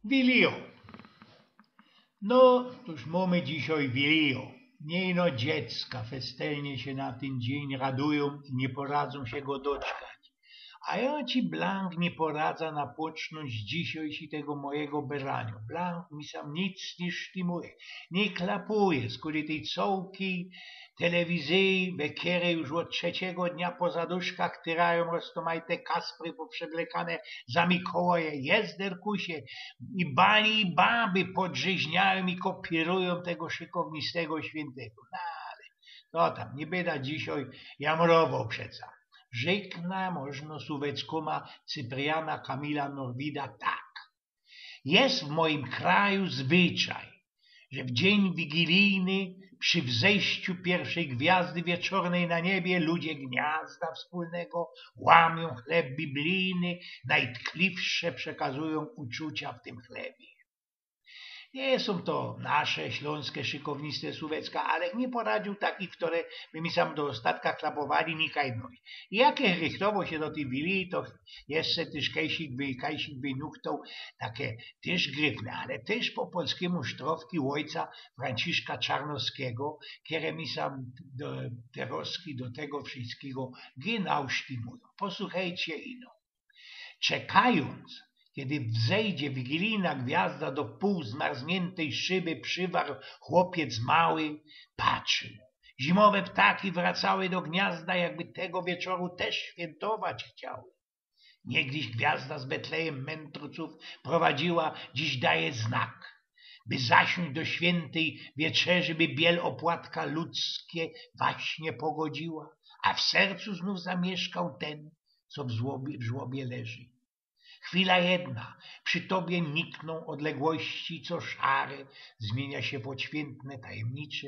Wilio. No, toż mamy dzisiaj Wilio. Nie ino dziecka festelnie się na ten dzień radują i nie poradzą się go doczkać. A ja ci Blank nie poradza napocząć dzisiaj si tego mojego berania. Blank mi sam nic nie sztymuje, nie klapuje, skoro tej cołki telewizji, które już od trzeciego dnia po zaduszkach tyrają roztomajte kaspry poprzewlekane za Mikołaje, jezderkusie i bani i baby podrzeźniają i kopierują tego szykownistego świętego. No ale to tam, nie będę dzisiaj jamrował przeca. Rzekna można Suweckoma Cypriana Kamila Norwida tak. Jest w moim kraju zwyczaj, że w dzień wigilijny przy wzejściu pierwszej gwiazdy wieczornej na niebie ludzie gniazda wspólnego łamią chleb biblijny, najtkliwsze przekazują uczucia w tym chlebie. Nie są to nasze śląskie szykowniste Słówecka, ale nie poradził takich, które by mi sam do ostatka klapowali nikajność. I jakie rychtowo się do tej wili, to jeszcze też kajsik by nuchtał takie też gryfne, ale też po polskiemu sztrowki ojca Franciszka Czarnowskiego, które mi sam do teroski, do tego wszystkiego ginał sztimują. Posłuchajcie ino. Czekając, kiedy wzejdzie wigilijna gwiazda do pół zmarzniętej szyby, przywarł chłopiec mały, patrzył. Zimowe ptaki wracały do gniazda, jakby tego wieczoru też świętować chciały. Niegdyś gwiazda z Betlejem mędrców prowadziła, dziś daje znak, by zasiąść do świętej wieczerzy, by biel opłatka ludzkie właśnie pogodziła, a w sercu znów zamieszkał ten, co w żłobie leży. Chwila jedna, przy tobie nikną odległości, co szare, zmienia się w odświętne, tajemnicze.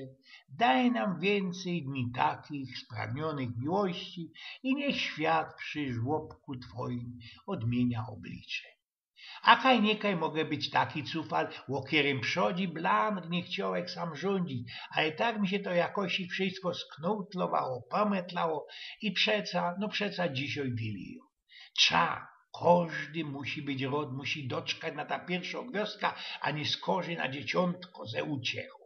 Daj nam więcej dni takich, spragnionych miłości i niech świat przy żłobku twoim odmienia oblicze. A kaj niekaj mogę być taki cufal, o którym przodzi Blank nie chciałek sam rządzić, ale tak mi się to jakoś wszystko sknutlowało, pamiętlało i przeca dzisiaj wilijo. Każdy musi być rod, musi doczkać na ta pierwsza gwiazdka, a nie skorzy na dzieciątko ze uciechą.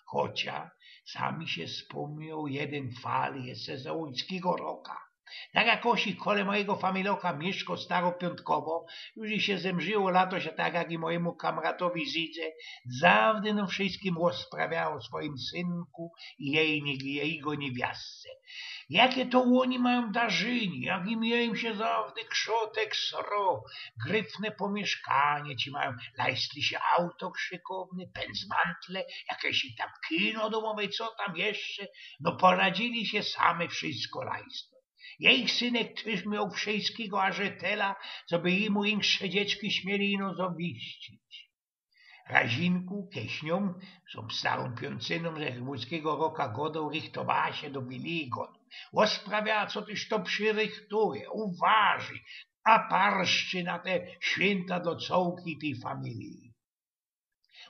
Chociaż sami się wspomniał jeden fal jeszcze za ojskiego roka. Tak jakoś kole mojego familoka mieszko staropiątkowo, już i się zemrzyło lato się tak jak i mojemu kamratowi Zidze, zawdy no wszystkim rozprawiało swoim synku i jego niewiastce. Jakie to oni mają darzyni, jak im się zawdy krzotek sro, gryfne pomieszkanie ci mają, lajstli się auto krzykowne, pędzmantle, jakieś tam kino domowe, co tam jeszcze, no poradzili się same wszystko lajstwo. Jej synek też miał wszystkiego ażetela, co by jemu insze dzieczki śmieli ino zobiścić. Razinku, kieśniom, są starą piącyną, że łódzkiego roka godą richtowała się do Wiligon. Osprawiała, co tyś to przyrychtuje, uważy, a parszczy na te święta do cołki tej familii.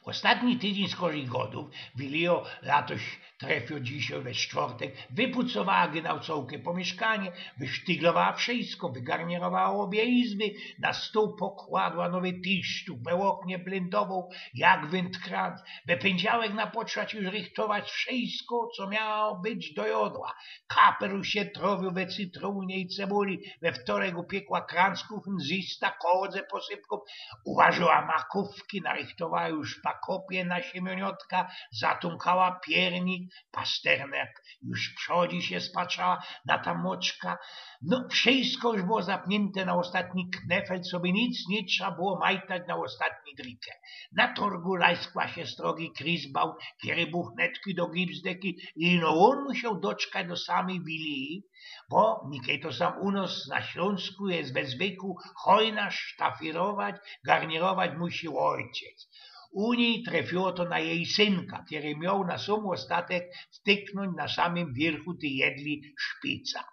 Ostatni tydzień z godów, Wilio latoś trefio dzisiaj we czwartek, wypucowała gnałcołkę po mieszkanie, wysztyglowała wszystko, wygarnierowała obie izby, na stół pokładła nowy tisztuk, we oknie blendową, jak wędkrant, we pędziałek na potrzać już rychtować wszystko, co miało być do jodła. Kaperu się trowił we cytrunie i cebuli, we wtorek upiekła krancków, nzista, kołodze posypką, uważyła makówki, narychtowała już pakopie na siemioniotka, zatumkała piernik, pasternek już przodzi się spaczała na ta moczka. No wszystko już było zapnięte na ostatni knefel, co by nic nie trzeba było majtać na ostatni drikę. Na torgu lajskła się strogi Krisbał, kiery buchnetki do gipsdeki i no on musiał doczkać do samej wilii, bo nikej to sam u nas na Śląsku jest we zwyku hojna sztafirować, garnierować musi ojciec. U niej trafiło to na jej synka, który miał na sam ostatek wtyknąć na samym wierchu tej jedli szpica.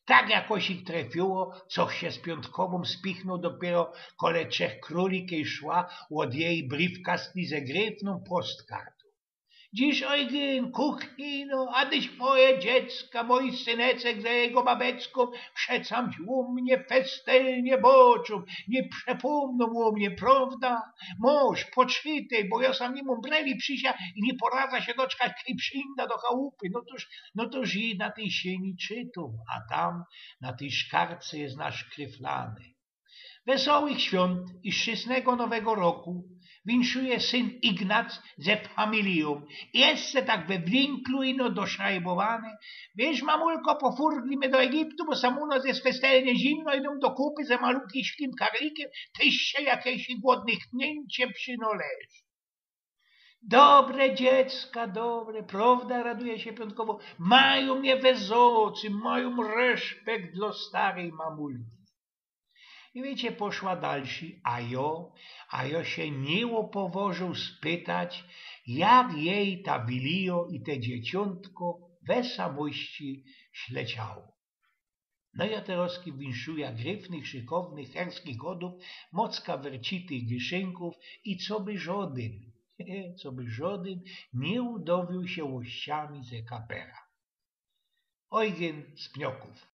Tak jakoś ich trafiło, co się z piątkową spichnął dopiero kole trzech króli, kiedy szła od jej briefkastki ze gryfną postkartą. Dziś ojgyn kuchnino, a dyś moje dziecka, mój synecek za jego babecką, przecam u mnie festelnie boczą, nie przepomną u mnie, prawda? Mąż, poczytaj, bo ja sam nie mam breli przysia i nie poradza się doczkać, kiedy przyjda do chałupy. No toż i na tej sieni czytą, a tam na tej szkarce jest nasz kryflany. Wesołych świąt i szczęsnego nowego roku winszuje syn Ignac ze familią. Jeszcze tak we winklu ino doszrajbowany. Wiesz, mamulko, pofurglimy do Egiptu, bo sam u nas jest festelnie zimno, idą do kupy ze malutkim ślim karlikiem, tyś się jakieś głodnych tnięcie przynoleż. Dobre dziecka, dobre, prawda, raduje się piątkowo. Mają mnie wesołocy, mają respekt dla starej mamulki. I wiecie, poszła dalszy, a jo się nie opoworzył spytać, jak jej ta Wilio i te dzieciątko we samości śleciało. No ja teraz winszuja gryfnych, szykownych, herskich godów, mocka wercitych gieszynków i co by żaden nie udowił się łościami ze kapera. Ojgien z Pnioków.